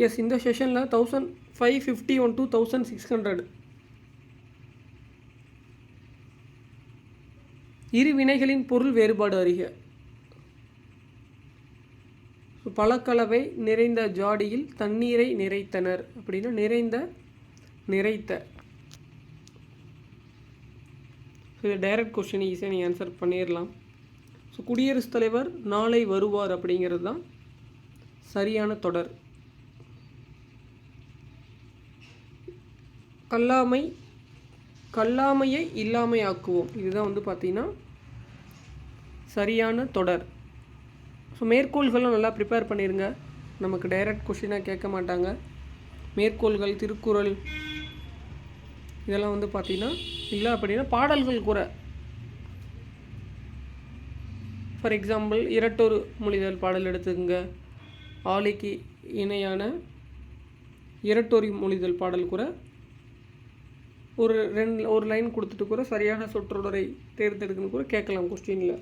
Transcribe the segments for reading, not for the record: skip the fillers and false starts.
S, இந்த செஷனில் 1551 to 1600 இரு வினைகளின் பொருள் வேறுபாடு அறிக. பழக்கலவை நிறைந்த ஜாடியில் தண்ணீரை நிறைத்தனர் அப்படின்னா நிறைத்த. இது டைரக்ட் கொஸ்டின், ஈஸியாக நீங்கள் ஆன்சர் பண்ணிடலாம். ஸோ குடியரசுத் தலைவர் நாளை வருவார் அப்படிங்கிறது தான் சரியான தொடர். கல்லாமையை இல்லாமை ஆக்குவோம், இதுதான் பார்த்திங்கன்னா சரியான தொடர். ஸோ மேற்கோள்களும் நல்லா ப்ரிப்பேர் பண்ணிடுங்க, நமக்கு டைரக்ட் கொஷினாக கேட்க மாட்டாங்க. மேற்கோள்கள், திருக்குறள் இதெல்லாம் பார்த்திங்கன்னா இல்லை அப்படின்னா பாடல்கள் கூட. ஃபார் எக்ஸாம்பிள் இரட்டொரு மொழிதல் பாடல் எடுத்துக்கங்க, ஆலிக்கு இணையான இரட்டொரு மொழிதல் பாடல் கூட ஒரு லைன் கொடுத்துட்டு கூட சரியான சொற்றொடரை தேர்ந்தெடுக்கணும் கூட கேட்கலாம் கொஸ்டினில்.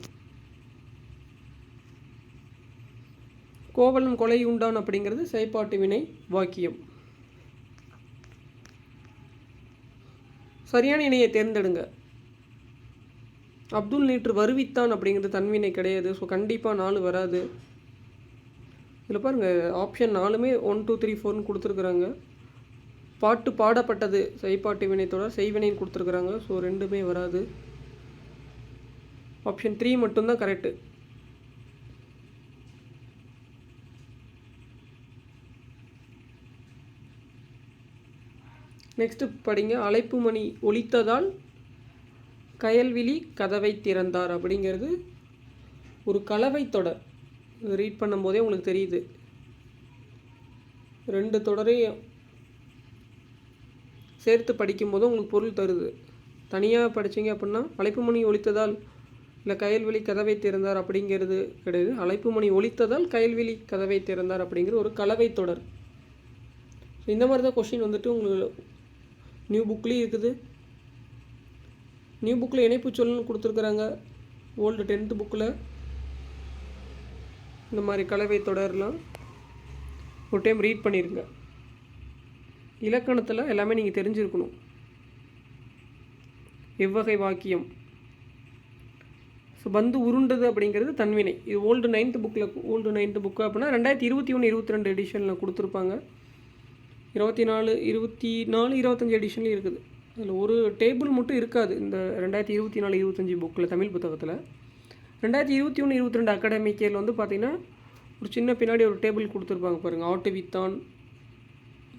கோவலன் கொலை உண்டான் அப்படிங்கிறது செயற்பாட்டு வினை வாக்கியம். சரியான இணையை தேர்ந்தெடுங்க. அப்துல் நேற்று வருவித்தான் அப்படிங்கிறது தன்வினை கிடையாது. ஸோ கண்டிப்பாக 4 வராது. இதில் பாருங்கள், ஆப்ஷன் 4மே 1 2 3 4ன்னு கொடுத்துருக்குறாங்க. பாட்டு பாடப்பட்டது செய்பாட்டு வினைத்தொடர் செய்வினைன்னு கொடுத்துருக்குறாங்க. ஸோ 2மே வராது. ஆப்ஷன் 3 மட்டும்தான் கரெக்டு. நெக்ஸ்ட்டு படிங்க. அழைப்பு மணி ஒலித்ததால் கயல்விழி கதவை திறந்தார் அப்படிங்கிறது ஒரு கலவை தொடர். ரீட் பண்ணும்போதே உங்களுக்கு தெரியுது, 2 தொடரையும் சேர்த்து படிக்கும்போது உங்களுக்கு பொருள் தருது. தனியாக படித்தீங்க அப்படின்னா அழைப்பு மணி ஒலித்ததால் இல்லை கயல்விழி கதவை திறந்தார் அப்படிங்கிறது கிடையாது. அழைப்பு மணி ஒலித்ததால் கயல்விழி கதவை திறந்தார் அப்படிங்கிற ஒரு கலவை தொடர். இந்த மாதிரி தான் கொஷின் உங்களுக்கு நியூ புக்லேயும் இருக்குது. நியூ புக்கில் இணைப்பு சொல்லணும்னு கொடுத்துருக்குறாங்க. ஓல்டு 10th புக்கில் இந்த மாதிரி கலவை தொடரலாம் ஒரு டைம் ரீட் பண்ணிடுங்க. இலக்கணத்தில் எல்லாமே நீங்கள் தெரிஞ்சிருக்கணும். எவ்வகை வாக்கியம். ஸோ பந்து உருண்டது அப்படிங்கிறது தன்வினை. இது ஓல்டு 9th புக்கு அப்படின்னா 2021 22 எடிஷனில் கொடுத்துருப்பாங்க. 24 25 எடிஷன்லேயும் இருக்குது. அதில் ஒரு டேபிள் மட்டும் இருக்காது இந்த 2024 25 புக்கில், தமிழ் புத்தகத்தில். 2021 22 அகாடமிக் இயரில் பார்த்திங்கன்னா ஒரு சின்ன பின்னாடி ஒரு டேபிள் கொடுத்துருப்பாங்க பாருங்கள். ஆட்டுவித்தான்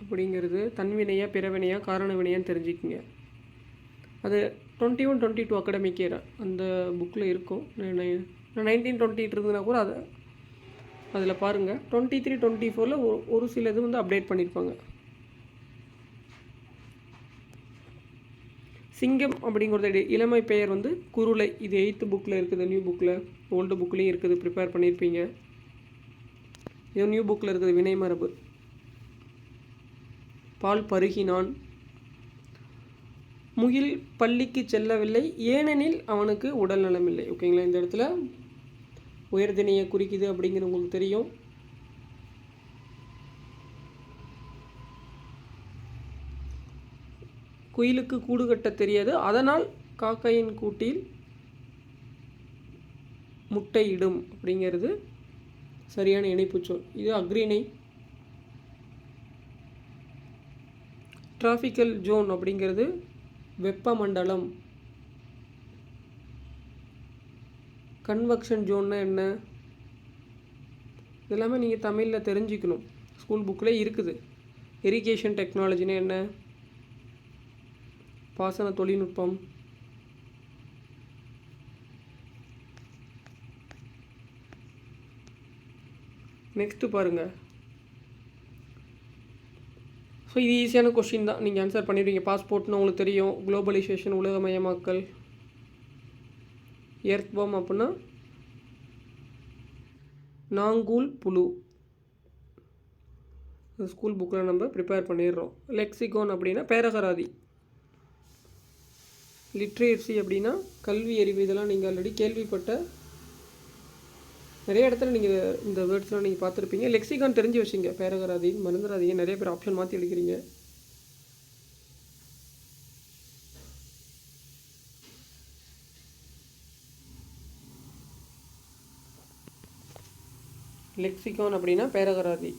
அப்படிங்கிறது தன்வினையா பிறவினையா காரண வினையான்னு தெரிஞ்சுக்கிங்க. அது 21 22 அகாடமிக் இயர் அந்த புக்கில் இருக்கும். 1920 இருந்ததுன்னா கூட அதில் பாருங்கள். 23 24 ஒரு சில இது அப்டேட் பண்ணியிருப்பாங்க. சிங்கம் அப்படிங்கிறது இளமை பெயர் குருளை. இது 8th புக்கில் இருக்குது, நியூ புக்கில். ஓல்டு புக்லேயும் இருக்குது, ப்ரிப்பேர் பண்ணியிருப்பீங்க. இது நியூ புக்கில் இருக்குது, வினை மரபு. பால் பருகினான். முகில் பள்ளிக்கு செல்லவில்லை ஏனெனில் அவனுக்கு உடல் நலமில்லை. ஓகேங்களா, இந்த இடத்துல உயர்திணையை குறிக்குது அப்படிங்கிறது உங்களுக்கு தெரியும். குயிலுக்கு கூடு கட்ட தெரியாது, அதனால் காக்கையின் கூட்டில் முட்டையிடும் அப்படிங்கிறது சரியான இணைப்பு சொல். இது அக்ரிணை. டிராபிக்கல் ஜோன் அப்படிங்கிறது வெப்பமண்டலம். கன்வெக்ஷன் ஜோன்னா என்ன, இதெல்லாமே நீங்கள் தமிழில் தெரிஞ்சுக்கணும். ஸ்கூல் புக்கில் இருக்குது. இரிகேஷன் டெக்னாலஜினா என்ன, பாசன தொழில்நுட்பம். நெக்ஸ்ட்டு பாருங்கள். ஸோ இது ஈஸியான கொஷின் தான், நீங்கள் ஆன்சர் பண்ணிடுவீங்க. பாஸ்போர்ட்னு உங்களுக்கு தெரியும். குளோபலைசேஷன் உலகமயமாக்கல். எர்த்வார்ம் அப்படின்னா நாங்கூல் புழு. ஸ்கூல் புக்கில் நம்ம ப்ரிப்பேர் பண்ணிடுறோம். லெக்சிகோன் அப்படின்னா பேரகராதி. லிட்ரேசி அப்படின்னா கல்வி அறிவு. இதெல்லாம் நீங்கள் ஆல்ரெடி கேள்விப்பட்ட நிறைய இடத்துல நீங்கள் இந்த வேர்ட்ஸ்லாம் நீங்கள் பார்த்துருப்பீங்க. லெக்சிகான் தெரிஞ்சு வச்சிங்க, பேரகராதின்னு மறந்துடாதீங்க. நிறைய பேர் ஆப்ஷன் மாற்றி எடுக்கிறீங்க. லெக்சிகான் அப்படின்னா பேரகராதி.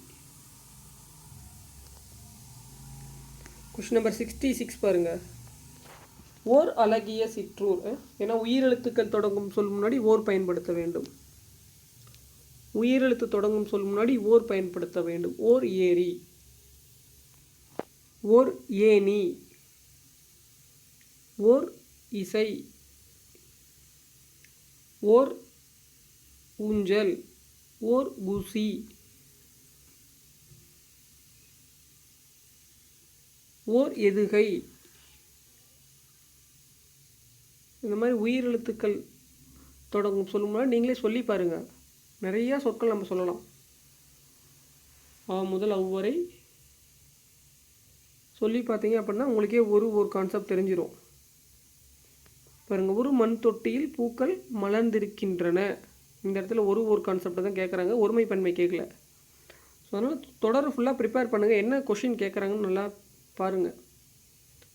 கொஸ்டின் நம்பர் 66 பாருங்கள். ஓர் அழகிய சிற்றூர். ஏன்னா உயிரெழுத்துக்கள் தொடங்கும் சொல் முன்னாடி ஓர் பயன்படுத்த வேண்டும். உயிரெழுத்து தொடங்கும் சொல் முன்னாடி ஓர் பயன்படுத்த வேண்டும். ஓர் ஏரி, ஓர் ஏணி, ஓர் இசை, ஓர் ஊஞ்சல், ஓர் ஊசி, ஓர் எதுகை. இந்த மாதிரி உயிரெழுத்துக்கள் தொடங்கும் சொல்லும் முன்னாடி நீங்களே சொல்லி பாருங்கள். நிறையா சொற்கள் நம்ம சொல்லலாம். முதல் அவ்வரை சொல்லி பார்த்தீங்க அப்படின்னா உங்களுக்கே ஒரு கான்செப்ட் தெரிஞ்சிடும். பாருங்கள், ஒரு மண் தொட்டியில் பூக்கள் மலர்ந்திருக்கின்றன. இந்த இடத்துல ஒரு கான்செப்ட் தான் கேட்குறாங்க, ஒருமை பன்மை கேட்கல. ஸோ அதனால் தொடர் ஃபுல்லாக ப்ரிப்பேர் பண்ணுங்கள். என்ன கொஷின் கேட்குறாங்கன்னு நல்லா பாருங்கள்.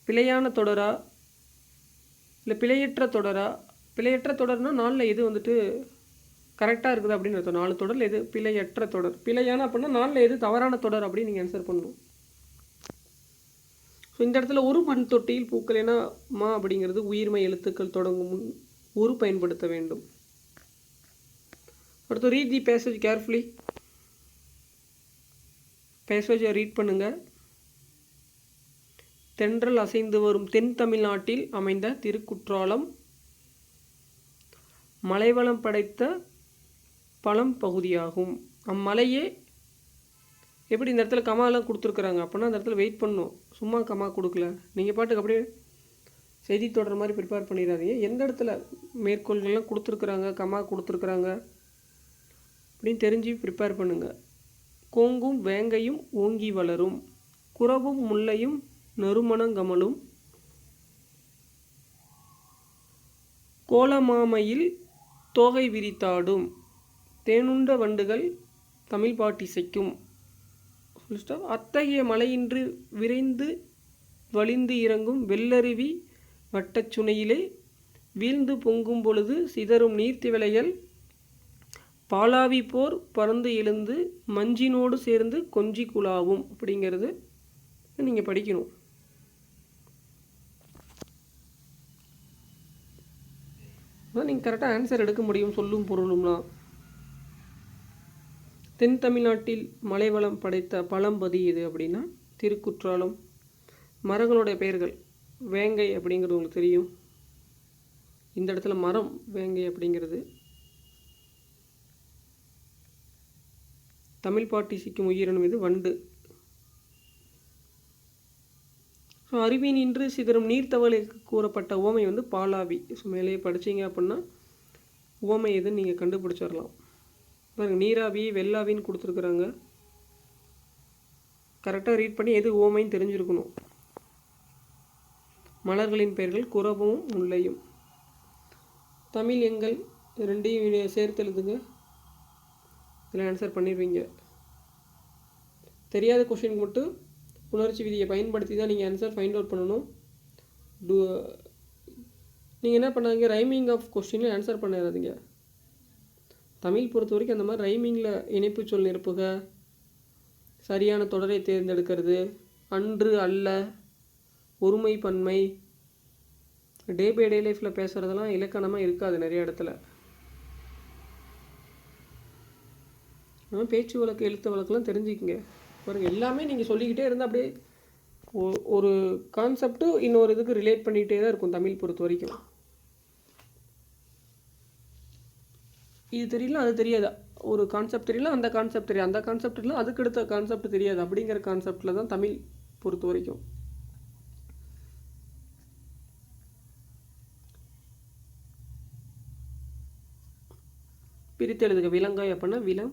பிழையான தொடரா இல்லை பிழையற்ற தொடரா? பிழையற்ற தொடர்னால் 4ல் எது வந்துட்டு கரெக்டாக இருக்குது அப்படின்னு அர்த்தம். 4 தொடரில் எது பிழையற்ற தொடர்? பிழையான அப்படின்னா 4ல் எது தவறான தொடர் அப்படின்னு நீங்கள் ஆன்சர் பண்ணணும். ஸோ இந்த இடத்துல ஒரு மண் தொட்டியில் பூக்கள், ஏன்னா மா அப்படிங்கிறது உயிர்மை எழுத்துக்கள் தொடங்கும் முன் ஒரு பயன்படுத்த வேண்டும். அடுத்து ரீட் தி பேசேஜ் கேர்ஃபுல்லி. பேசேஜை ரீட் பண்ணுங்கள். தென்றல் அசைந்து வரும் தென் தமிழ்நாட்டில் அமைந்த திருக்குற்றாலம் மலைவளம் படைத்த பழம் பகுதியாகும். அம்மலையே எப்படி இந்த இடத்துல கமாலாம் கொடுத்துருக்குறாங்க அப்படின்னா அந்த இடத்துல வெயிட் பண்ணணும். சும்மா கமா கொடுக்கல, நீங்கள் பாட்டுக்கு அப்படியே செய்தி தொடர் மாதிரி ப்ரிப்பேர் பண்ணிடாதீங்க. எந்த இடத்துல மேற்கோள்கள்லாம் கொடுத்துருக்குறாங்க, கமா கொடுத்துருக்குறாங்க அப்படின்னு தெரிஞ்சு ப்ரிப்பேர் பண்ணுங்கள். கோங்கும் வேங்கையும் ஓங்கி வளரும், குறவும் முல்லையும் நறுமணங்கமலும், கோலமாமையில் தோகை விரித்தாடும், தேனுண்ட வண்டுகள் தமிழ் பாட்டிசைக்கும். அத்தகைய மலையின்றி விரைந்து வலிந்து இறங்கும் வெள்ளருவி வட்டச்சுனையிலே வீழ்ந்து பொங்கும் பொழுது சிதறும் நீர்த்திவளைகள் பாலாவி போர் பறந்து எழுந்து மஞ்சினோடு சேர்ந்து கொஞ்சி குழாவும். அப்படிங்கிறது நீங்கள் படிக்கணும். அதான் நீங்கள் கரெக்டாக ஆன்சர் எடுக்க முடியும். சொல்லும் பொருளும்லாம். தென் தமிழ்நாட்டில் மலைவளம் படைத்த பழம்பதி எது அப்படின்னா திருக்குற்றாலம். மரங்களுடைய பெயர்கள் வேங்கை அப்படிங்கிறது உங்களுக்கு தெரியும். இந்த இடத்துல மரம் வேங்கை அப்படிங்கிறது. தமிழ் பாட்டி சிக்கும் உயிரினம் இது வண்டு. ஸோ அருவினின்று சிதறும் நீர்த்தவளைக்கு கூறப்பட்ட ஓமை வந்து பாலாவி. ஸோ மேலேயே படித்தீங்க அப்படின்னா ஓமை எதுன்னு நீங்கள் கண்டுபிடிச்சிடலாம். பாருங்கள், நீராவி வெள்ளாவின்னு கொடுத்துருக்குறாங்க. கரெக்டாக ரீட் பண்ணி எது ஓமைன்னு தெரிஞ்சிருக்கணும். மலர்களின் பெயர்கள் குறவும் முல்லையும். தமிழ் எங்கள் ரெண்டையும் சேர்த்து எழுதுங்க. இதில் ஆன்சர் பண்ணிடுவீங்க. தெரியாத கொஷினுக்கு மட்டும் உணர்ச்சி விதியை பயன்படுத்தி தான் நீங்கள் ஆன்சர் ஃபைண்ட் அவுட் பண்ணணும். நீங்கள் என்ன பண்ணாதீங்க, ரைமிங் ஆஃப் கொஸ்டினில் ஆன்சர் பண்ணிடாதீங்க. தமிழ் பொறுத்த வரைக்கும் அந்த மாதிரி ரைமிங்கில் இணைப்பு சொல் நிரப்புக, சரியான தொடரை தேர்ந்தெடுக்கிறது, அன்று அல்ல, ஒருமை பன்மை, டே பை டே லைஃப்பில் பேசுகிறதெல்லாம் இலக்கணமாக இருக்காது நிறைய இடத்துல. பேச்சு வழக்கு எழுத்து வழக்கெல்லாம் தெரிஞ்சுக்கிங்க. பாருங்கள், எல்லாமே நீங்கள் சொல்லிக்கிட்டே இருந்தால் அப்படியே ஒரு கான்செப்ட்டு இன்னொரு இதுக்கு ரிலேட் பண்ணிகிட்டே தான் இருக்கும். தமிழ் பொறுத்த வரைக்கும் இது தெரியல அது தெரியாதா, ஒரு கான்செப்ட் தெரியல அந்த கான்செப்ட் தெரியாது, அந்த கான்செப்ட் இல்லை அதுக்கு அடுத்த கான்செப்ட் தெரியாது. அப்படிங்கிற கான்செப்டில் தான் தமிழ் பொறுத்த வரைக்கும். பிரித்து எழுதுக. விலங்காய் அப்படின்னா விலம்,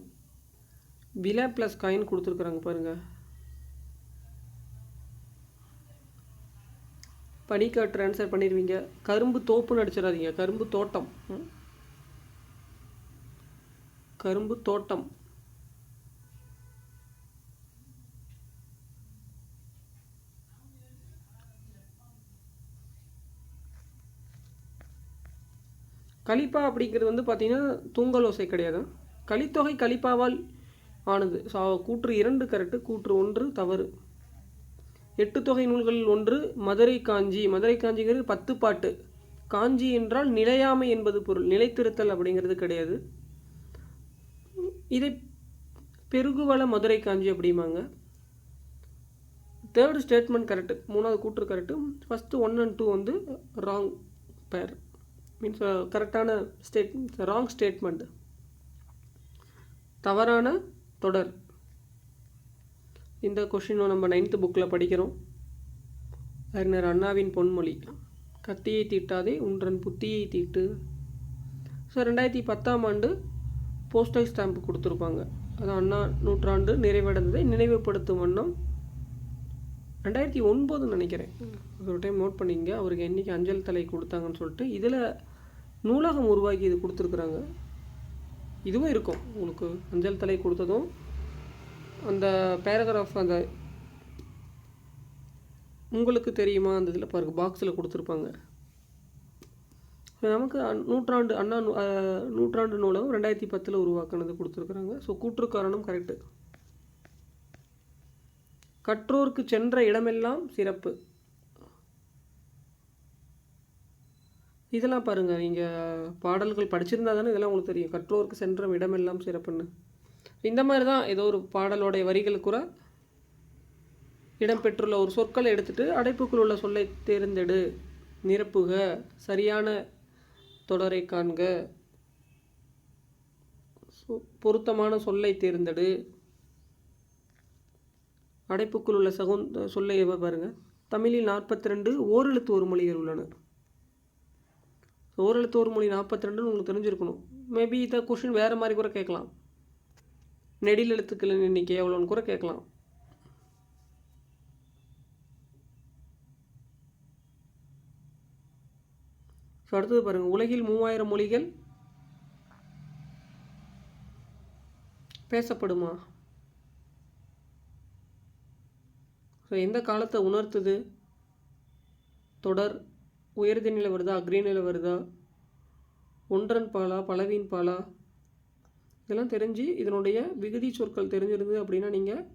வில ப்ளஸ் காயின் கொடுத்துருக்குறாங்க பாருங்கள். பனிக்காற்று ஆன்சர் பண்ணிடுவீங்க. கரும்பு தோப்புன்னு அடிச்சிடாதீங்க, கரும்பு தோட்டம். கரும்பு தோட்டம். கலிப்பா அப்படிங்கிறது வந்து பார்த்திங்கன்னா தூங்கல் ஓசை கிடையாது. கலித்தொகை கலிப்பாவால் ஆனது. ஸோ கூற்று 2 கரெக்டு, கூற்று 1 தவறு. 8 தொகை நூல்களில் 1 மதுரை காஞ்சி. மதுரை காஞ்சிங்கிறது 10 பாட்டு. காஞ்சி என்றால் நிலையாமை என்பது பொருள், நிலைத்திருத்தல் அப்படிங்கிறது கிடையாது. இதை பெருகுவள மதுரை காஞ்சி அப்படிம்பாங்க. 3rd ஸ்டேட்மெண்ட் கரெக்டு, 3வது கூற்று கரெக்டு. ஃபஸ்ட்டு 1 and 2 வந்து ராங் பேர், மீன்ஸ் கரெக்டான ராங் ஸ்டேட்மெண்ட், தவறான தொடர். இந்த கொஷினும் நம்ம 9th புக்கில் படிக்கிறோம். அறிஞர் அண்ணாவின் பொன்மொழி, கத்தியை தீட்டாதே உன்றன் புத்தியை தீட்டு. ஸோ 2010ஆம் ஆண்டு போஸ்டல் ஸ்டாம்ப் கொடுத்துருப்பாங்க. அது அண்ணா நூற்றாண்டு நிறைவடைந்ததை நினைவுபடுத்தும் வண்ணம் 2009 நினைக்கிறேன். ஒரு டைம் நோட் பண்ணிங்க, அவருக்கு என்றைக்கு அஞ்சல் தலை கொடுத்தாங்கன்னு சொல்லிட்டு. இதில் நூலகம் உருவாக்கி இது கொடுத்துருக்குறாங்க. இதுவும் இருக்கும் உங்களுக்கு, அஞ்சல் தலை கொடுத்ததும் அந்த பேராகிராஃப் அந்த உங்களுக்கு தெரியுமா அந்த இதில் பாருங்கள், பாக்ஸில் கொடுத்துருப்பாங்க. நமக்கு நூற்றாண்டு நூலகம் 2010 உருவாக்குனது கொடுத்துருக்குறாங்க. ஸோ கூற்று காரணம் கரெக்டு. கற்றோருக்கு சென்ற இடமெல்லாம் சிறப்பு. இதெல்லாம் பாருங்கள், நீங்கள் பாடல்கள் படிச்சிருந்தா தானே இதெல்லாம் உங்களுக்கு தெரியும். கற்றோருக்கு சென்ற இடமெல்லாம் சிறப்புன்னு இந்த மாதிரி தான் ஏதோ ஒரு பாடலோடைய வரிகள் கூட இடம்பெற்றுள்ள ஒரு சொற்களை எடுத்துகிட்டு அடைப்புக்குள் உள்ள சொல்லை தேர்ந்தெடு, நிரப்புக, சரியான தொடரை காண்க, பொருத்தமான சொல்லை தேர்ந்தெடு, அடைப்புக்குள் உள்ள சொல்லை பாருங்கள். தமிழில் 42 ஓரெழுத்து ஒரு மொழிகள் உள்ளன. ஓரெழுத்து ஒரு மொழி 42 உங்களுக்கு தெரிஞ்சிருக்கணும். மேபி இந்த கொஷின் வேறு மாதிரி கூட கேட்கலாம். நெடில் எழுத்துக்களின் எண்ணிக்கை எவ்வளோன்னு கூட கேட்கலாம். ஸோ அடுத்தது பாருங்கள், உலகில் 3000 மொழிகள் பேசப்படுமா? ஸோ எந்த காலத்தை உணர்த்துது? தொடர் உயர்தி நிலை வருதா, அக்ரி நிலை வருதா, ஒன்றன் பாலா, பலவின் பாலா, இதெல்லாம் தெரிஞ்சு இதனுடைய விகுதி சொற்கள் தெரிஞ்சிருது அப்படின்னா நீங்கள்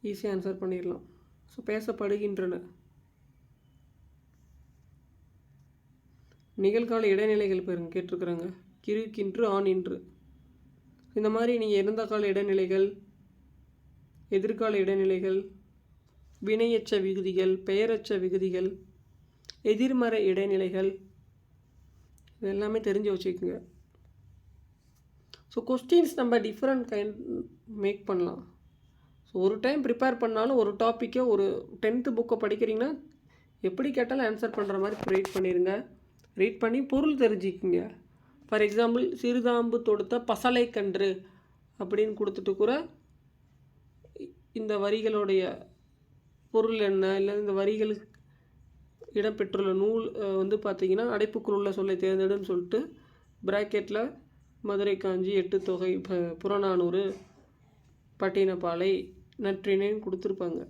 ஈஸியாக ஆன்சர் பண்ணிடலாம். ஸோ பேசப்படுகின்றன. நிகழ்கால இடைநிலைகள் பாருங்க கேட்டிருக்கிறாங்க. கிறு, கின்று, ஆண், இன்று. இந்த மாதிரி நீங்கள் இறந்த கால இடைநிலைகள், எதிர்கால இடைநிலைகள், வினையச்ச விகுதிகள், பெயரச்ச விகுதிகள், எதிர்மறை இடைநிலைகள், இது எல்லாமே தெரிஞ்சு வச்சுக்கோங்க. ஸோ கொஸ்டின்ஸ் நம்ம டிஃப்ரெண்ட் கைண்ட் மேக் பண்ணலாம். ஸோ ஒரு டைம் ப்ரிப்பேர் பண்ணாலும் ஒரு டாப்பிக்கை ஒரு 10th புக்கை படிக்கிறீங்கன்னா எப்படி கேட்டாலும் ஆன்சர் பண்ணுற மாதிரி ரீட் பண்ணிடுங்க. ரீட் பண்ணி பொருள் தெரிஞ்சுக்கிங்க. ஃபார் எக்ஸாம்பிள், சிறுதாம்பு தொடுத்த பசலை கன்று அப்படின்னு கொடுத்துட்டு கூட இந்த வரிகளுடைய பொருள் என்ன, இல்லை இந்த வரிகளுக்கு இடம்பெற்றுள்ள நூல் வந்து பார்த்திங்கன்னா அடைப்புக்குள் உள்ள சொல்லை தேர்ந்தெடுன்னு சொல்லிட்டு ப்ராக்கெட்டில் மதுரை காஞ்சி, 8 தொகை, புறநானூறு, பட்டினப்பாலை, நற்றிணைன்னு கொடுத்துருப்பாங்க.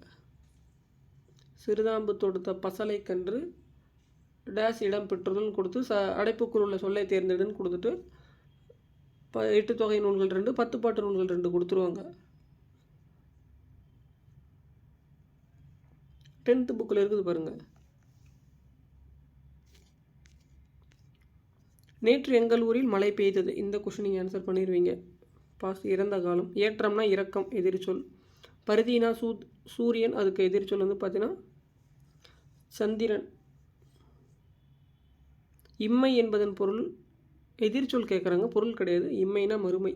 சிறுதாம்பு தொடுத்த பசலை கன்று டேஸ் இடம் பெற்றுதல்னு கொடுத்து அடைப்புக்குள் உள்ள சொல்லை தேர்ந்தெடுன்னு கொடுத்துட்டு 8 தொகை நூல்கள் 2, 10 பாட்டு நூல்கள் 2 கொடுத்துருவாங்க. 10th புக்கில் இருக்குது பாருங்கள். நேற்று எங்கள் ஊரில் மழை பெய்தது. இந்த கொஷின் நீங்கள் ஆன்சர் பண்ணிடுவீங்க. பாஸ் இறந்த காலம். ஏற்றம்னா இறக்கம், எதிர்ச்சொல். பருதினா சூரியன், அதுக்கு எதிர்ச்சொல் வந்து பார்த்தீங்கன்னா சந்திரன். இம்மை என்பதன் பொருள் எதிர்ச்சொல் கேட்குறாங்க, பொருள் கிடையாது. இம்மைனா மறுமை.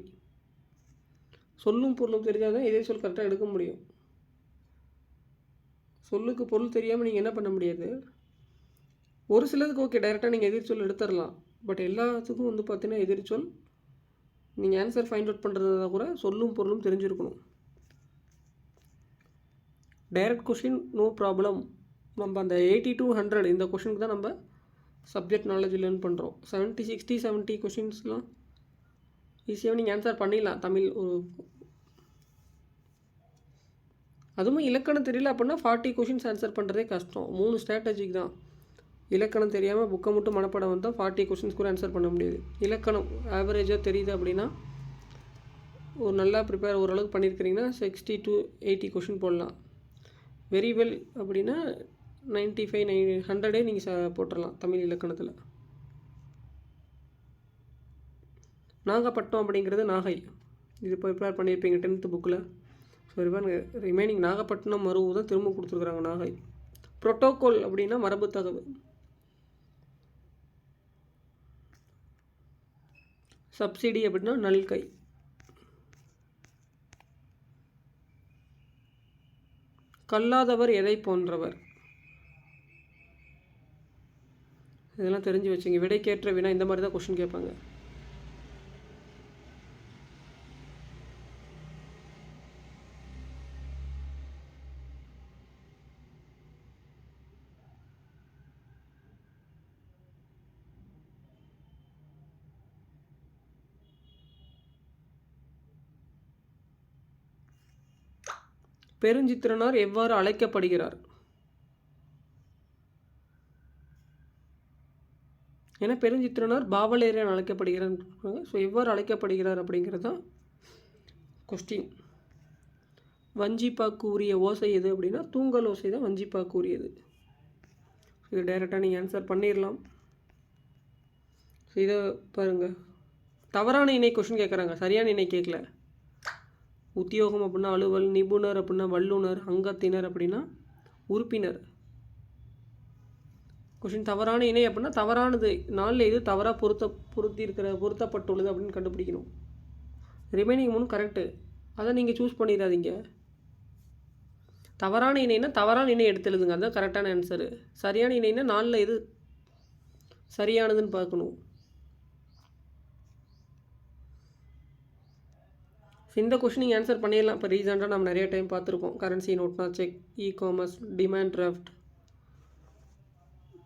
சொல்லும் பொருளும் தெரிஞ்சால் தான் எதிர்ச்சொல் கரெக்டாக எடுக்க முடியும். சொல்லுக்கு பொருள் தெரியாமல் நீங்கள் என்ன பண்ண முடியாது. ஒரு சிலதுக்கு ஓகே, டைரெக்டாக நீங்கள் எதிர்ச்சொல் எடுத்துடலாம். பட் எல்லாத்துக்கும் வந்து பார்த்தீங்கன்னா எதிர்ச்சொல் நீங்கள் ஆன்சர் ஃபைண்ட் அவுட் பண்ணுறதா கூட சொல்லும் பொருளும் தெரிஞ்சிருக்கணும். Direct question no problem. நம்ம அந்த 80 to 100 இந்த கொஷினுக்கு தான் நம்ம சப்ஜெக்ட் நாலேஜ் லேர்ன் பண்ணுறோம். 70 60 70 கொஷின்ஸ்லாம் ஈஸியாக நீங்கள் ஆன்சர் பண்ணிடலாம் தமிழ். அதுவும் இலக்கணம் தெரியல அப்படின்னா 40 கொஷின்ஸ் ஆன்சர் பண்ணுறதே கஷ்டம். 3 ஸ்ட்ராட்டஜிக் தான். இலக்கணம் தெரியாமல் புக்கை மட்டும் மனப்படம் வந்தால் 40 கொஷின்ஸ் கூட ஆன்சர் பண்ண முடியாது. இலக்கணம் ஆவரேஜாக தெரியுது அப்படின்னா ஒரு நல்லா ப்ரிப்பேர் ஓரளவுக்கு பண்ணியிருக்கிறீங்கன்னா 60 to 80 கொஷின் போடலாம். வெரி வெல் அப்படின்னா 95 100 நீங்கள் போட்டுடலாம் தமிழ் இலக்கணத்தில். நாகப்பட்டினம் அப்படிங்கிறது நாகை. இது ப்ரிப்பேர் பண்ணியிருப்பீங்க 10th புக்கில். ஸோ ரிமைனிங் நாகப்பட்டினம் மருவு தான் திரும்ப கொடுத்துருக்குறாங்க நாகை. புரோட்டோகால் அப்படின்னா மரபு தகவல். சப்சிடி அப்படின்னா நல்கை. கல்லாதவர் எதை போன்றவர்? இதெல்லாம் தெரிஞ்சு வச்சுங்க. விடைக்கேற்ற வினா இந்த மாதிரி தான் கொஷின் கேட்பாங்க. பெருஞ்சித்திரனார் எவ்வாறு அழைக்கப்படுகிறார்? ஏன்னா பெருஞ்சித்திரனார் பாவலேரியன் அழைக்கப்படுகிறார். ஸோ எவ்வாறு அழைக்கப்படுகிறார் அப்படிங்கிறது தான் கொஸ்டின். வஞ்சிப்பாக்கு உரிய ஓசை எது அப்படின்னா தூங்கல் ஓசை தான் வஞ்சிப்பாக்கு உரியது. இது டைரெக்டாக நீங்கள் ஆன்சர் பண்ணிடலாம். ஸோ இதை பாருங்கள். தவறான இணை கொஷின் கேட்குறாங்க, சரியான இணை கேட்கல. உத்தியோகம் அப்படின்னா அலுவல், நிபுணர் அப்படின்னா வல்லுனர், அங்கத்தினர் அப்படின்னா உறுப்பினர். கொஷின் தவறான இணை அப்படின்னா தவறானது நாளில் இது தவறாக பொருத்தப்பட்டுள்ளது அப்படின்னு கண்டுபிடிக்கணும். ரிமைனிங் 3 கரெக்டு, அதை நீங்கள் சூஸ் பண்ணிடாதீங்க. தவறான இணைனா தவறான இணை எடுத்து எழுதுங்க, அதுதான் கரெக்டான ஆன்சரு. சரியான இணைனா நாளில் இது சரியானதுன்னு பார்க்கணும். இந்த கொஷின் நீங்கள் ஆன்சர் பண்ணிடலாம். இப்போ ரீசெண்டாக நம்ம நிறைய டைம் பார்த்துருக்கோம். கரன்சி நோட்னா cheque, e commerce, demand draft.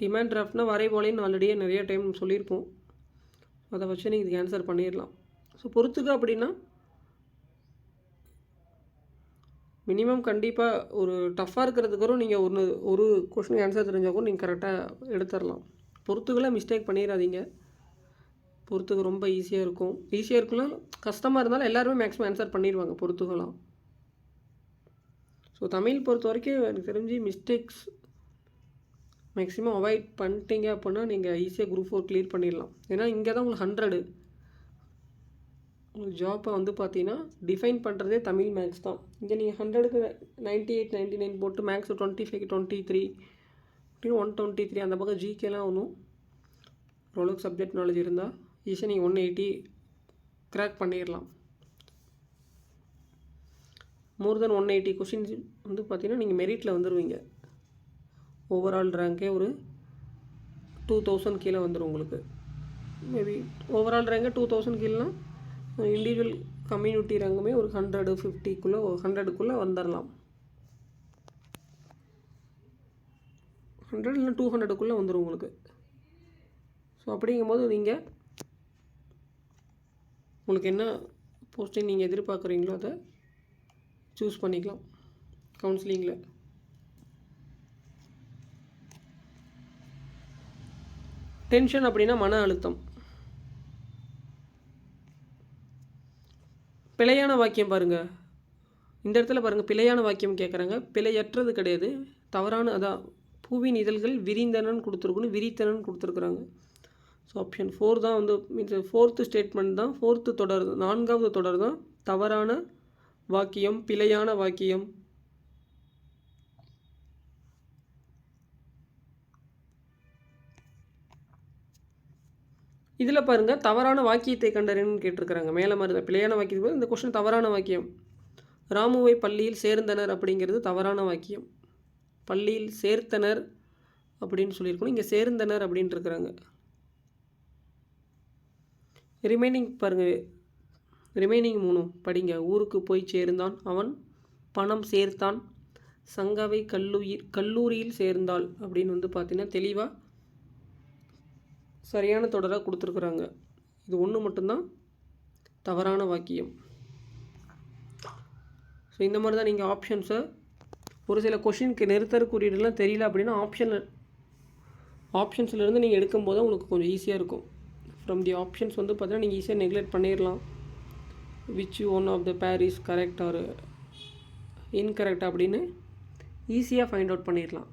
Demand டிராஃப்ட்னா வரைபோலைன்னு ஆல்ரெடியே நிறைய டைம் சொல்லியிருப்போம். அதை வச்சு நீங்கள் இதுக்கு ஆன்சர் பண்ணிடலாம். ஸோ பொறுத்துக்க அப்படின்னா மினிமம் கண்டிப்பாக ஒரு டஃப்பாக இருக்கிறதுக்கப்புறம் நீங்கள் ஒரு கொஷின் ஆன்சர் தெரிஞ்சாலும் நீங்கள் கரெக்டாக எடுத்துடலாம். பொறுத்துக்கெல்லாம் மிஸ்டேக் பண்ணிடாதீங்க. பொறுத்துக்கு ரொம்ப ஈஸியாக இருக்கும். ஈஸியாக இருக்குன்னா கஷ்டமாக இருந்தாலும் எல்லாருமே மேக்ஸிமம் ஆன்சர் பண்ணிடுவாங்க பொறுத்துக்கலாம். ஸோ தமிழ் பொறுத்த வரைக்கும் எனக்கு தெரிஞ்சு மிஸ்டேக்ஸ் மேக்ஸிமம் அவாய்ட் பண்ணிட்டீங்க அப்படின்னா நீங்கள் ஈஸியாக குரூப் 4 கிளியர் பண்ணிடலாம். ஏன்னா இங்கே தான் உங்களுக்கு 100 உங்களுக்கு ஜாப்பை வந்து பார்த்தீங்கன்னா டிஃபைன் பண்ணுறதே தமிழ் மேக்ஸ் தான். இங்கே நீங்கள் 100க்கு 98 99 போட்டு மேக்ஸ் 25க்கு 23 அப்படின்னு 123 அந்த பக்கம் ஜிகேலாம் ஒன்றும் ஓரளவுக்கு சப்ஜெக்ட் நாலேஜ் இருந்தால் ஈஸியாக நீங்கள் 180 கிராக் பண்ணிடலாம். மோர் தென் 180 கொஷின்ஸ் வந்து பார்த்தீங்கன்னா நீங்கள் மெரிட்டில் வந்துடுவீங்க. ஓவரால் ரேங்கே ஒரு 2000 கீழே வந்துடும் உங்களுக்கு. மேபி ஓவரால் ரேங்கே 2000 கீழேனா இண்டிவிஜுவல் கம்யூனிட்டி ரேங்குமே ஒரு 150க்குள்ளே 100க்குள்ளே வந்துடலாம். 100 இல்லை 200க்குள்ளே வந்துடும் உங்களுக்கு. ஸோ அப்படிங்கும்போது நீங்கள் உங்களுக்கு என்ன போஸ்டிங் நீங்கள் எதிர்பார்க்குறீங்களோ அதை சூஸ் பண்ணிக்கலாம் கவுன்சிலிங்கில். டென்ஷன் அப்படின்னா மன அழுத்தம். பிழையான வாக்கியம் பாருங்கள். இந்த இடத்துல பாருங்கள் பிழையான வாக்கியம் கேட்குறாங்க. பிழையற்றது கிடையாது, தவறான. அதான் பூவின் இதழ்கள் விரிந்தனன்னு கொடுத்துருக்கணும், விரித்தனன்னு கொடுத்துருக்குறாங்க. ஸோ ஆப்ஷன் 4 தான் வந்து மீன்ஸ் 4th ஸ்டேட்மெண்ட் தான், 4th தொடர், 4வது தொடர் தான் தவறான வாக்கியம், பிழையான வாக்கியம். இதில் பாருங்கள் தவறான வாக்கியத்தை கண்டறின்னு கேட்டிருக்கிறாங்க. மேலே மாதிரி தான் பிழையான வாக்கியத்துக்கு இந்த கொஸ்டின் தவறான வாக்கியம். ராமுவை பள்ளியில் சேர்ந்தனர் அப்படிங்கிறது தவறான வாக்கியம். பள்ளியில் சேர்த்தனர் அப்படின்னு சொல்லியிருக்கணும், இங்கே சேர்ந்தனர் அப்படின்ட்டு இருக்கிறாங்க. ரிமைனிங் பாருங்கள், ரிமைனிங் 3 படிங்க. ஊருக்கு போய் சேர்ந்தான், அவன் பணம் சேர்த்தான், சங்காவை கல்லூரியில் சேர்ந்தாள் அப்படின்னு வந்து பார்த்தீங்கன்னா தெளிவாக சரியான தொடராக கொடுத்துருக்குறாங்க. இது ஒன்று மட்டும்தான் தவறான வாக்கியம். ஸோ இந்த மாதிரி தான் நீங்கள் ஆப்ஷன்ஸை ஒரு சில கொஷினுக்கு நிறுத்தர் குறியீடுலாம் தெரியல அப்படின்னா ஆப்ஷன்ஸ்லேருந்து நீங்கள் எடுக்கும்போது உங்களுக்கு கொஞ்சம் ஈஸியாக இருக்கும். ஃப்ரம் தி ஆப்ஷன்ஸ் வந்து பார்த்தீங்கன்னா நீங்கள் ஈஸியாக நெக்லெக்ட் பண்ணிடலாம். விச் ஒன் ஆஃப் த பேர் இஸ் கரெக்ட் ஆர் இன்கரெக்ட் அப்படின்னு ஈஸியாக ஃபைண்ட் அவுட் பண்ணிடலாம்.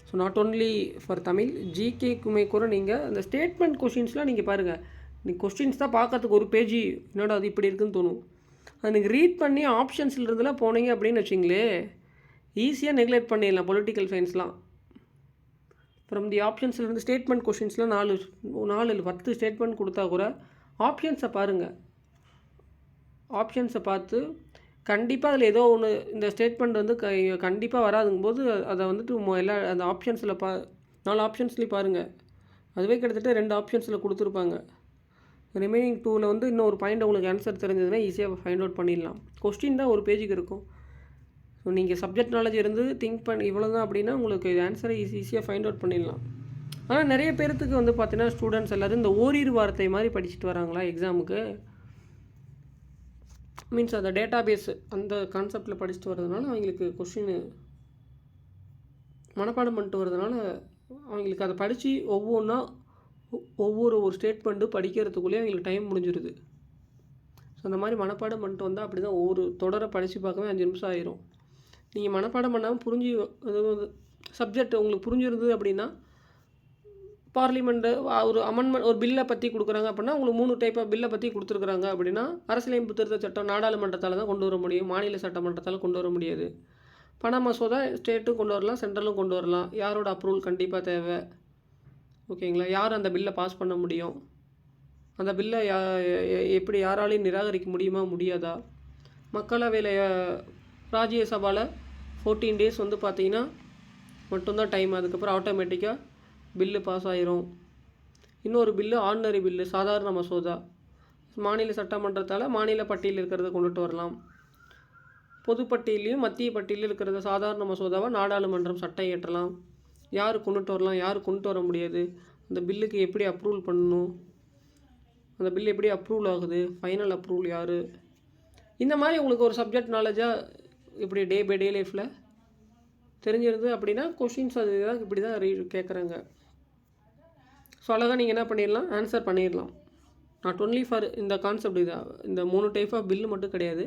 So not only for Tamil, ஜிகேக்குமே கூட நீங்கள் அந்த ஸ்டேட்மெண்ட் கொஷின்ஸ்லாம் நீங்கள் பாருங்கள். நீங்கள் கொஸ்டின்ஸ் தான் பார்க்கறதுக்கு ஒரு பேஜ் என்னோட அது இப்படி இருக்குதுன்னு தோணும். அது நீங்கள் ரீட் பண்ணி ஆப்ஷன்ஸில் இருந்தெல்லாம் போனீங்க அப்படின்னு வச்சிங்களே ஈஸியாக நெக்லெக்ட் பண்ணிடலாம் பொலிட்டிக்கல் சயின்ஸ்லாம். ஃப்ரம் தி ஆப்ஷன்ஸ்லேருந்து ஸ்டேட்மெண்ட் கொஷின்ஸ்லாம் 4-10 ஸ்டேட்மெண்ட் கொடுத்தா கூட ஆப்ஷன்ஸை பாருங்கள். ஆப்ஷன்ஸை பார்த்து கண்டிப்பாக அதில் ஏதோ ஒன்று இந்த ஸ்டேட்மெண்ட் வந்து கண்டிப்பாக வராதுங்கும்போது அதை வந்துட்டு எல்லா அந்த ஆப்ஷன்ஸில் 4 ஆப்ஷன்ஸ்லேயும் பாருங்கள். அதுவே கிட்டத்தட்ட 2 ஆப்ஷன்ஸில் கொடுத்துருப்பாங்க. ரிமைனிங் 2ல் வந்து இன்னொரு பாயிண்ட் உங்களுக்கு ஆன்சர் தெரிஞ்சதுன்னா ஈஸியாக ஃபைண்ட் அவுட் பண்ணிடலாம். கொஸ்டின் தான் ஒரு பேஜுக்கு இருக்கும். ஸோ நீங்கள் சப்ஜெக்ட் நாலேஜ் இருந்து திங்க் பண்ணி இவ்வளோ தான் அப்படின்னா உங்களுக்கு ஆன்சரை ஈஸியாக ஃபைண்ட் அவுட் பண்ணிடலாம். ஆனால் நிறைய பேர்த்துக்கு வந்து பார்த்தீங்கன்னா ஸ்டூடெண்ட்ஸ் எல்லோரும் இந்த ஓரிரு வார்த்தை மாதிரி படிச்சுட்டு வராங்களா எக்ஸாமுக்கு. மீன்ஸ் அந்த டேட்டா பேஸ் அந்த கான்செப்டில் படிச்சுட்டு வரதுனால அவங்களுக்கு கொஷின் மனப்பாடம் பண்ணிட்டு வரதுனால அவங்களுக்கு அதை படித்து ஒவ்வொரு ஸ்டேட்மெண்ட்டு படிக்கிறதுக்குள்ளேயே அவங்களுக்கு டைம் முடிஞ்சிருது. ஸோ அந்த மாதிரி மனப்பாடம் பண்ணிட்டு வந்தால் அப்படி தான் ஒவ்வொரு தொடரை படித்து பார்க்கவே 5 நிமிஷம் ஆயிரும். நீங்கள் மனப்பாடம் பண்ணாமல் அதாவது சப்ஜெக்ட் உங்களுக்கு புரிஞ்சிருந்தது அப்படின்னா பார்லிமெண்ட்டு ஒரு அமெண்ட்மெண்ட் ஒரு பில்லை பற்றி கொடுக்குறாங்க அப்படின்னா உங்களுக்கு 3 டைப் ஆஃப் பில்லை பற்றி கொடுத்துருக்குறாங்க அப்படின்னா அரசியலமைப்பு திருத்த சட்டம் நாடாளுமன்றத்தால் தான் கொண்டு வர முடியும், மாநில சட்டமன்றத்தால் கொண்டு வர முடியாது. பண மசோதா ஸ்டேட்டும் கொண்டு வரலாம், சென்ட்ரலும் கொண்டு வரலாம். யாரோட அப்ரூவல் கண்டிப்பாக தேவை, ஓகேங்களா? யார் அந்த பில்லை பாஸ் பண்ண முடியும், அந்த பில்லை எப்படி யாராலையும் நிராகரிக்க முடியுமா முடியாதா? மக்களவையில் ராஜ்யசபாவில் 14 days வந்து பார்த்திங்கன்னா மட்டும்தான் டைம். அதுக்கப்புறம் ஆட்டோமேட்டிக்காக பில்லு பாஸ் ஆயிரும். இன்னொரு பில்லு ஆர்டினரி பில்லு, சாதாரண மசோதா, மாநில சட்டமன்றத்தால் மாநில பட்டியலில் இருக்கிறத கொண்டுட்டு வரலாம். பொதுப்பட்டியலையும் மத்திய பட்டியலில் இருக்கிறத சாதாரண மசோதாவை நாடாளுமன்றம் சட்டம் இயற்றலாம். யார் கொண்டுட்டு வரலாம், யார் கொண்டுட்டு வர முடியாது, அந்த பில்லுக்கு எப்படி அப்ரூவல் பண்ணணும், அந்த பில் எப்படி அப்ரூவல் ஆகுது, ஃபைனல் அப்ரூவல் யார், இந்த மாதிரி உங்களுக்கு ஒரு சப்ஜெக்ட் நாலேஜாக இப்படி டே பை டே லைஃப்பில் தெரிஞ்சிருது அப்படின்னா கொஷின்ஸ் அது தான் இப்படி தான் கேட்குறாங்க. ஸோ அழகாக நீங்கள் என்ன பண்ணிடலாம், ஆன்சர் பண்ணிடலாம். நாட் ஒன்லி ஃபார் இந்த கான்செப்ட் இதான், இந்த 3 டைப் ஆஃப் பில்லு மட்டும் கிடையாது.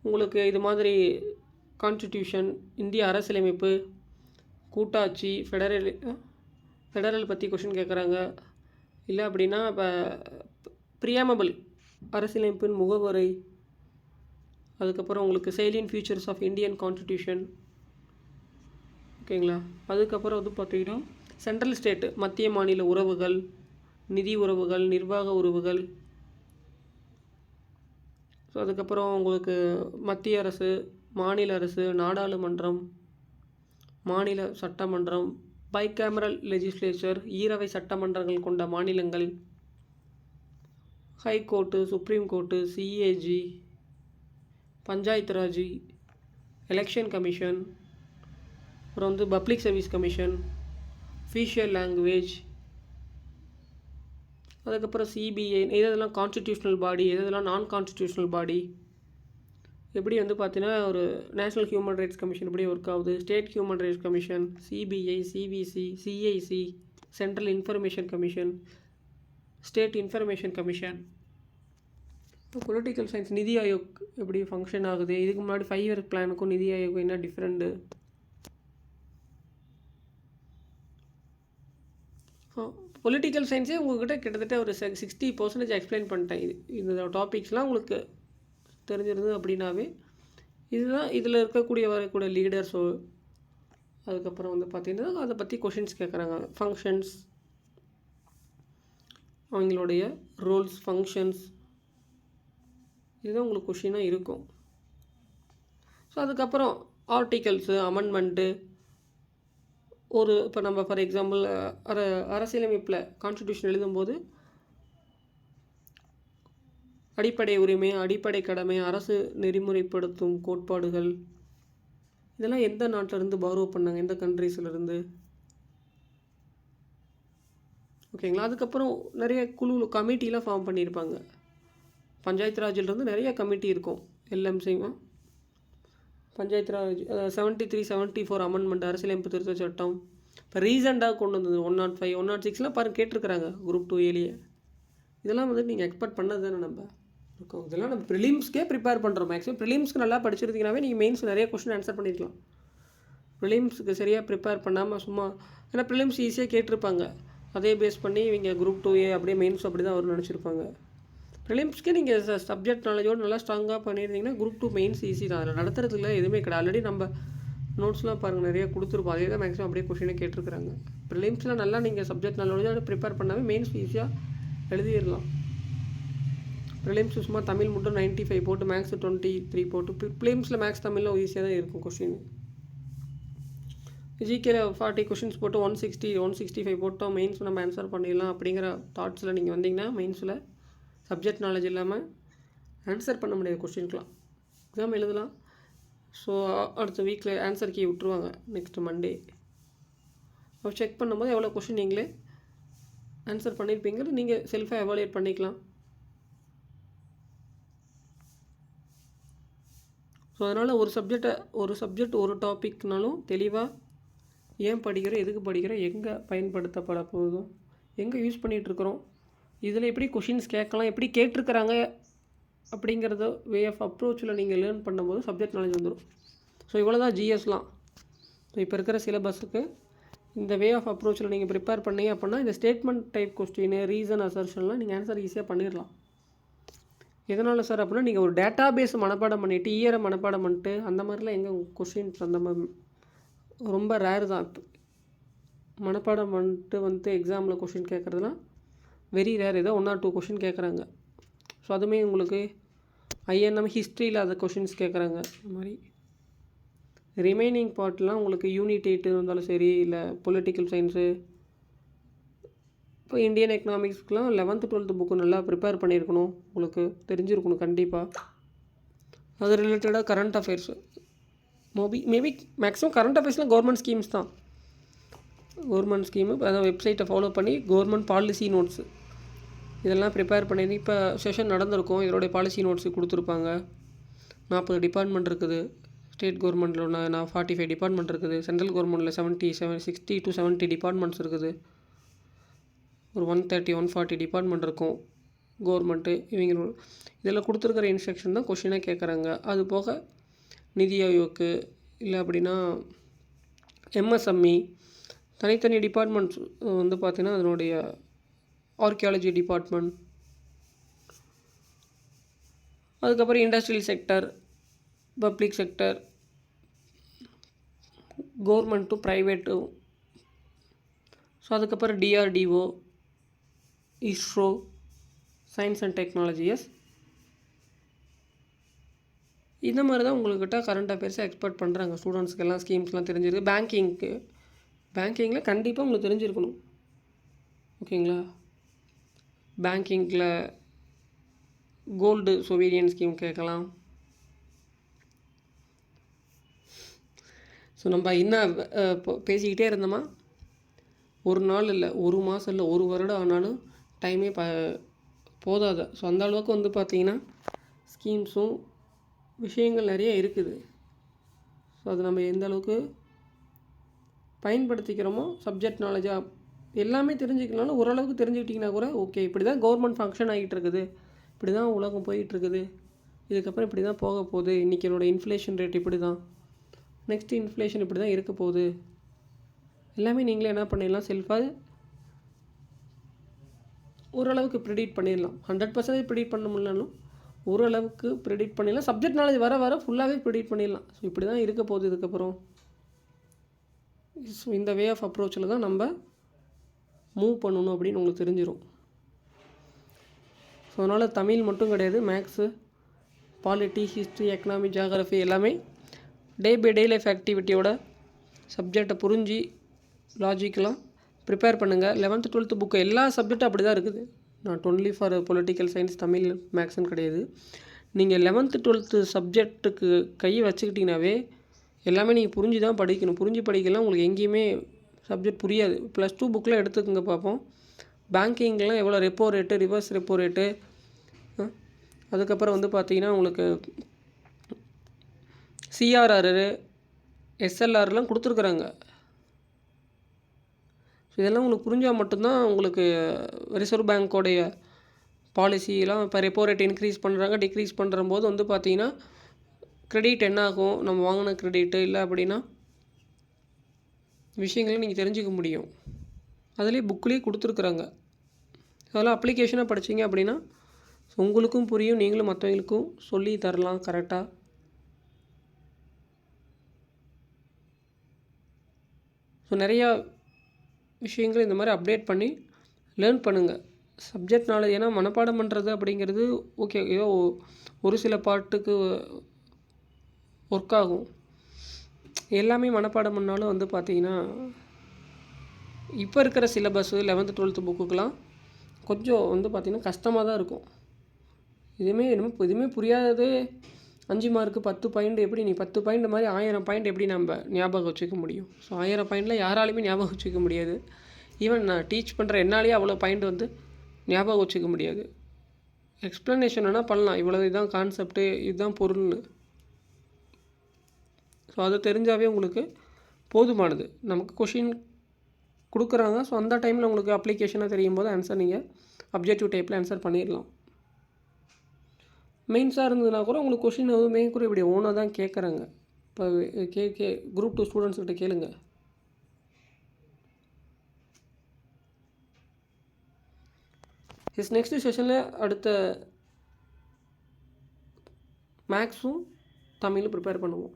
உங்களுக்கு இது மாதிரி கான்ஸ்டிடியூஷன், இந்திய அரசியலமைப்பு, கூட்டாட்சி, ஃபெடரல் பற்றி கொஷின் கேட்குறாங்க. இல்லை அப்படின்னா இப்போ ப்ரியாமபிள் அரசியலமைப்பின் முகவரை, அதுக்கப்புறம் உங்களுக்கு சைலியன்ட் ஃபீச்சர்ஸ் ஆஃப் இந்தியன் கான்ஸ்டிடியூஷன், ஓகேங்களா? அதுக்கப்புறம் வந்து பார்த்திங்கன்னா சென்ட்ரல் ஸ்டேட்டு மத்திய மாநில உறவுகள், நிதி உறவுகள், நிர்வாக உறவுகள். ஸோ அதுக்கப்புறம் உங்களுக்கு மத்திய அரசு, மாநில அரசு, நாடாளுமன்றம், மாநில சட்டமன்றம், பைகேமரல் லெஜிஸ்லேச்சர், ஈரவை சட்டமன்றங்கள் கொண்ட மாநிலங்கள், high court, supreme court, CAG, Panchayat Raj, election commission, அப்புறம் வந்து public service commission, official language, அதுக்கப்புறம் சிபிஐ, இதெல்லாம் கான்ஸ்டிடியூஷனல் பாடி, இதெல்லாம் நான் கான்ஸ்டிடியூஷனல் பாடி. எப்படி வந்து பார்த்தீங்கன்னா ஒரு நேஷ்னல் ஹியூமன் ரைட்ஸ் கமிஷன் எப்படி ஒர்க் ஆகுது, state human rights commission, CBI, CVC, CIC, central information commission, state information commission. Political science NITI Aayog எப்படி ஃபங்க்ஷன் ஆகுது, இதுக்கு முன்னாடி 5 year பிளானுக்கும் நிதி ஆயோக்கும் என்ன டிஃப்ரெண்ட்டு. பொலிட்டிக்கல் சயின்ஸே உங்கள்கிட்ட கிட்டத்தட்ட ஒரு 60% எக்ஸ்பிளைன் பண்ணிட்டேன். இந்த டாபிக்ஸ்லாம் உங்களுக்கு தெரிஞ்சிருந்தது அப்படின்னாவே இதுதான் இதில் வரக்கூடிய லீடர்ஸோ, அதுக்கப்புறம் வந்து பார்த்திங்கன்னா அதை பற்றி கொஷின்ஸ் கேட்குறாங்க. ஃபங்க்ஷன்ஸ், அவங்களுடைய ரோல்ஸ், ஃபங்க்ஷன்ஸ், இதுதான் உங்களுக்கு கொஷினாக இருக்கும். ஸோ அதுக்கப்புறம் ஆர்டிகல்ஸு, அமெண்ட்மெண்ட்டு, இப்போ நம்ம ஃபார் எக்ஸாம்பிள் அரசியலமைப்பில் கான்ஸ்டிடியூஷன் எழுதும்போது அடிப்படை உரிமை, அடிப்படை கடமை, அரசு நெறிமுறைப்படுத்தும் கோட்பாடுகள், இதெல்லாம் எந்த நாட்டிலேருந்து பாரோ பண்ணாங்க, எந்த கண்ட்ரீஸ்லேருந்து, ஓகேங்களா? அதுக்கப்புறம் நிறைய கமிட்டிலாம் ஃபார்ம் பண்ணியிருப்பாங்க. பஞ்சாயத்து ராஜிலிருந்து நிறைய கமிட்டி இருக்கும். எல்எம்சியும் பஞ்சாயத்து ராஜ் 73-74 அமெண்ட்மெண்ட் அரசியலமைப்பு திருத்த சட்டம். இப்போ ரீசெண்டாக கொண்டு வந்தது 105 106 பாருங்கள் கேட்டிருக்கிறாங்க குரூப் 2 ஏலியே. இதெல்லாம் வந்து நீங்கள் எக்ஸ்பெக்ட் பண்ணது தானே நம்ம இருக்கும். இதெல்லாம் நம்ம ப்ரிலிம்ஸ்க்கே ப்ரிப்பேர் பண்ணுறோம். மேக்ஸிமம் ப்ரிலிம்ஸ்க்கு நல்லா படிச்சிருந்தீங்கன்னாவே நீங்கள் மெயின்ஸ் நிறைய கொஸ்டின் ஆன்சர் பண்ணியிருக்கலாம். ப்ரிலிம்ஸுக்கு சரியாக ப்ரிப்பேர் பண்ணாமல் சும்மா, ஏன்னா ப்ரிலிம்ஸ் ஈஸியாக கேட்டிருப்பாங்க, அதே பேஸ் பண்ணி இவங்க குரூப் 2A அப்படியே மெயின்ஸ் அப்படி தான் வரும்னு நினச்சிருப்பாங்க. ப்ரிலிம்ஸ்க்கு நீங்கள் சப்ஜெக்ட் நாலேஜோடு நல்லா ஸ்ட்ராங்காக பண்ணியிருந்தீங்கன்னா குரூப் 2 மெயின்ஸ் ஈஸி தான். அதில் நடத்துறதுக்குல எதுவுமே கிடையாது. ஆல்ரெடி நம்ம நோட்ஸ்லாம் பாருங்கள் நிறைய கொடுத்துருப்போம், அதே தான் மேக்ஸிமம் அப்படியே கொஸ்டினே கேட்டிருக்கிறாங்க. ப்ரிலிம்ஸில் நல்லா நீங்கள் சப்ஜெக்ட் நாலேஜோடு ப்ரிப்பேர் பண்ணாவே மெயின்ஸ் ஈஸியாக எழுதிடலாம். ப்ரிலிம்ஸ் சும்மா தமிழ் மட்டும் 95 போட்டு மேக்ஸ் 23 போட்டு, ப்ரிலிம்ஸில் மேக்ஸ் தமிழில் ஈஸியாக தான் இருக்கும் கொஸ்டின். ஜிகேல 40 கொஷின்ஸ் போட்டு 165 போட்டோம் மெயின்ஸ் நம்ம ஆன்சர் பண்ணிடலாம் அப்படிங்கிற தாட்ஸில் நீங்கள் வந்தீங்கன்னா மெயின்ஸில் சப்ஜெக்ட் நாலேஜ் இல்லாமல் ஆன்சர் பண்ண முடியாது கொஸ்டின்க்கெலாம். எக்ஸாம் எழுதலாம். ஸோ அடுத்த வீக்கில் ஆன்சர் கீ விட்டுருவாங்க நெக்ஸ்ட் மண்டே. அப்போ செக் பண்ணும்போது எவ்வளோ கொஷின் நீங்களே ஆன்சர் பண்ணியிருப்பீங்கிறது நீங்கள் செல்ஃபாக எவாலுவேட் பண்ணிக்கலாம். ஸோ அதனால் ஒரு சப்ஜெக்ட் ஒரு டாபிக்னாலும் தெளிவாக ஏன் படிக்கிறோம், எதுக்கு படிக்கிறோம், எங்கே பயன்படுத்தப்பட போதும், எங்கே யூஸ் பண்ணிகிட்ருக்குறோம், இதில் எப்படி கொஷின்ஸ் கேட்கலாம், எப்படி கேட்டிருக்கிறாங்க அப்படிங்கிறத வே ஆஃப் அப்ரோச்சில் நீங்கள் லேர்ன் பண்ணும்போது சப்ஜெக்ட் நாலேஜ் வந்துடும். ஸோ இவ்வளோ தான் ஜிஎஸ்லாம். ஸோ இப்போ இருக்கிற சிலபஸுக்கு இந்த வே ஆஃப் அப்ரோச்சில் நீங்கள் ப்ரிப்பேர் பண்ணீங்க அப்படின்னா இந்த ஸ்டேட்மெண்ட் டைப் கொஸ்டின், ரீசன், அசர்ஷன்லாம் நீங்கள் ஆன்சர் ஈஸியாக பண்ணிடலாம். எதனால் சார் அப்படின்னா நீங்கள் ஒரு டேட்டா பேஸ் மனப்பாடம் பண்ணிவிட்டு இயரை மனப்பாடம் பண்ணிட்டு அந்த மாதிரிலாம் எங்கே கொஷின்ஸ் அந்த மாதிரி ரொம்ப ரேர் தான். மனப்பாடம் பண்ணிட்டு வந்து எக்ஸாமில் கொஷின் கேட்குறதுலாம் வெரி ரேர். ஏதோ 1 or 2 கொஷின் கேட்குறாங்க. ஸோ அதுவுமே உங்களுக்கு ஐஎன்எம் ஹிஸ்ட்ரியில் அதை கொஷின்ஸ் கேட்குறாங்க. இந்த மாதிரி ரிமைனிங் பார்ட்லாம் உங்களுக்கு யூனிட் 8 இருந்தாலும் சரி, இல்லை பொலிட்டிக்கல் சயின்ஸு, இப்போ இந்தியன் எக்கனாமிக்ஸ்க்குலாம் 11th 12th புக்கு நல்லா ப்ரிப்பேர் பண்ணியிருக்கணும், உங்களுக்கு தெரிஞ்சிருக்கணும் கண்டிப்பாக. அது ரிலேட்டடாக current affairs maybe maximum current அஃபேர்ஸ்லாம் கவர்மெண்ட் ஸ்கீம்ஸ் தான். கவர்மெண்ட் ஸ்கீமு அதான் வெப்சைட்டை ஃபாலோ பண்ணி கவர்மெண்ட் பாலிசி நோட்ஸு இதெல்லாம் ப்ரிப்பேர் பண்ணி இப்போ செஷன் நடந்திருக்கும். இதோடைய பாலிசி நோட்ஸு கொடுத்துருப்பாங்க. 40 டிபார்ட்மெண்ட் இருக்குது. ஸ்டேட் கவர்மெண்ட்டில் 45 டிபார்ட்மெண்ட் இருக்குது. சென்ட்ரல் கவர்மெண்ட்டில் 60 to 70 டிபார்ட்மெண்ட்ஸ் இருக்குது. ஒரு 130-140 டிபார்ட்மெண்ட் இருக்கும் கவர்மெண்ட்டு. இவங்களோட இதில் கொடுத்துருக்கிற இன்ஸ்ட்ரக்ஷன் தான் கொஷினாக கேட்குறாங்க. அது போக நிதி ஆயோக்கு இல்லை அப்படின்னா எம்எஸ்எம்இ தனித்தனி டிபார்ட்மெண்ட்ஸ் வந்து பார்த்திங்கன்னா அதனுடைய ஆர்கியாலஜி டிபார்ட்மெண்ட், அதுக்கப்புறம் industrial sector, public sector, government to private, so அதுக்கப்புறம் DRDO, ISRO, science and technologies, இந்த மாதிரி தான் உங்கள்கிட்ட கரண்ட் அஃபேர்ஸை எக்ஸ்பெக்ட் பண்ணுறாங்க. ஸ்டூடெண்ட்ஸ்க்கெல்லாம் ஸ்கீம்ஸ்லாம் தெரிஞ்சிருக்கு. பேங்கிங்கில் கண்டிப்பாக உங்களுக்கு தெரிஞ்சிருக்கணும். ஓகேங்களா? பேங்கிங்கில் கோல்டு சொவீரியன் ஸ்கீம் கேட்கலாம். ஸோ நம்ம இன்னும் பேசிக்கிட்டே இருந்தோமா ஒரு நாள் இல்லை, ஒரு மாதம் இல்லை, ஒரு வருடம் ஆனாலும் டைமே போதாது. ஸோ அந்த அளவுக்கு வந்து பார்த்திங்கன்னா ஸ்கீம்ஸும் விஷயங்கள் நிறைய இருக்குது. ஸோ அது நம்ம எந்த அளவுக்கு பயன்படுத்திக்கிறோமோ சப்ஜெக்ட் நாலேஜாக எல்லாமே தெரிஞ்சுக்கனாலும் ஓரளவுக்கு தெரிஞ்சுக்கிட்டிங்கன்னா கூட ஓகே, இப்படி தான் கவர்மெண்ட் ஃபங்க்ஷன் ஆகிட்டு இருக்குது, இப்படி தான் உலகம் போயிட்டுருக்குது, இதுக்கப்புறம் இப்படி தான் போக போகுது, இன்றைக்கி என்னோடய இன்ஃப்ளேஷன் ரேட் இப்படி தான், நெக்ஸ்ட்டு இன்ஃப்ளேஷன் இப்படி தான் இருக்க போகுது, எல்லாமே நீங்களே என்ன பண்ணிடலாம், செல்ஃபாக ஓரளவுக்கு ப்ரிடிக்ட் பண்ணிடலாம். 100% ப்ரிடிக்ட் பண்ண முடியலனாலும் ஓரளவுக்கு ப்ரிடிக்ட் பண்ணிடலாம். சப்ஜெக்ட் நாலேஜ் வர வர ஃபுல்லாகவே ப்ரிடிக்ட் பண்ணிடலாம். ஸோ இப்படி தான் இருக்க போகுது இதுக்கப்புறம். ஸோ இந்த வே ஆஃப் அப்ரோச்சில் தான் நம்ம மூவ் பண்ணணும் அப்படின்னு உங்களுக்கு தெரிஞ்சிடும். ஸோ அதனால் தமிழ் மட்டும் கிடையாது, maths, polity, history, economy, geography எல்லாமே டே பை டே லைஃப் ஆக்டிவிட்டியோட சப்ஜெக்டை புரிஞ்சு லாஜிக்கலாக ப்ரிப்பேர் பண்ணுங்கள். 11th 12th புக்கு எல்லா சப்ஜெக்டும் அப்படி தான் இருக்குது. Not only for political science, Tamil, மேக்ஸ்ன்னு கிடையாது. நீங்கள் 11th 12th சப்ஜெக்ட்டுக்கு கை வச்சுக்கிட்டிங்கனாவே எல்லாமே நீங்கள் புரிஞ்சு தான் படிக்கணும். புரிஞ்சு படிக்கலாம் உங்களுக்கு எங்கேயுமே சப்ஜெக்ட் புரியாது. +2 புக்கில் எடுத்துக்கோங்க பார்ப்போம். பேங்கிங்லாம் எவ்வளோ repo rate, reverse repo rate, அதுக்கப்புறம் வந்து பார்த்தீங்கன்னா உங்களுக்கு சிஆர்ஆர், எஸ்எல்ஆர்லாம் கொடுத்துருக்குறாங்க. இதெல்லாம் உங்களுக்கு புரிஞ்சால் மட்டும்தான் உங்களுக்கு ரிசர்வ் பேங்க்கோடைய பாலிசியெலாம் இப்போ ரெப்போ ரேட் இன்க்ரீஸ் பண்ணுறாங்க, டிக்ரீஸ் பண்ணுறம்போது வந்து பார்த்தீங்கன்னா கிரெடிட் என்ன ஆகும், நம்ம வாங்கின கிரெடிட்டு இல்லை அப்படின்னா விஷயங்களை நீங்கள் தெரிஞ்சுக்க முடியும். அதிலே புக்லேயே கொடுத்துருக்குறாங்க. அதெல்லாம் அப்ளிகேஷனாக படித்தீங்க அப்படின்னா உங்களுக்கும் புரியும், நீங்களும் மற்றவங்களுக்கும் சொல்லி தரலாம் கரெக்டாக. ஸோ நிறையா விஷயங்கள் இந்த மாதிரி அப்டேட் பண்ணி லேர்ன் பண்ணுங்கள். சப்ஜெக்ட் நாலேஜ், ஏன்னா மனப்பாடம் பண்ணுறது அப்படிங்கிறது ஓகே, ஏதோ ஒரு சில பாட்டுக்கு ஒர்க் ஆகும். எல்லாமே மனப்பாடம் பண்ணாலும் வந்து பார்த்திங்கன்னா இப்போ இருக்கிற சிலபஸ்ஸு 11th 12th புக்குக்கெலாம் கொஞ்சம் வந்து பார்த்திங்கன்னா கஷ்டமாக தான் இருக்கும். எதுவுமே புரியாதது 5 மார்க்கு 10 பாயிண்ட் எப்படி நீ 10 பாயிண்ட் மாதிரி 1000 பாயிண்ட் எப்படி நம்ம ஞாபகம் வச்சுக்க முடியும்? ஸோ 1000 பாயிண்டில் யாராலையுமே ஞாபகம் வச்சுக்க முடியாது. ஈவன் நான் டீச் பண்ணுற என்னாலேயே அவ்வளோ பாயிண்ட் வந்து ஞாபகம் வச்சுக்க முடியாது. எக்ஸ்ப்ளனேஷன் வேணால் பண்ணலாம், இவ்வளோ இதுதான் கான்செப்ட்டு, இதுதான் பொருள்னு. ஸோ அது தெரிஞ்சாவே உங்களுக்கு போதுமானது. நமக்கு கொஷின் கொடுக்குறாங்க, ஸோ அந்த டைமில் உங்களுக்கு அப்ளிகேஷனாக தெரியும் போது ஆன்சர் நீங்கள் அப்ஜெக்டிவ் டைப்பில் ஆன்சர் பண்ணிடலாம். மெயின்ஸாக இருந்ததுன்னா கூட உங்களுக்கு கொஷின் எதுவுமே கூட இப்படி ஓனாக தான் கேட்குறாங்க. இப்போ குரூப் 2 ஸ்டூடெண்ட்ஸ்கிட்ட கேளுங்க. நெக்ஸ்ட் செஷனில் அடுத்த மேக்ஸும் தமிழும் ப்ரிப்பேர் பண்ணுவோம்.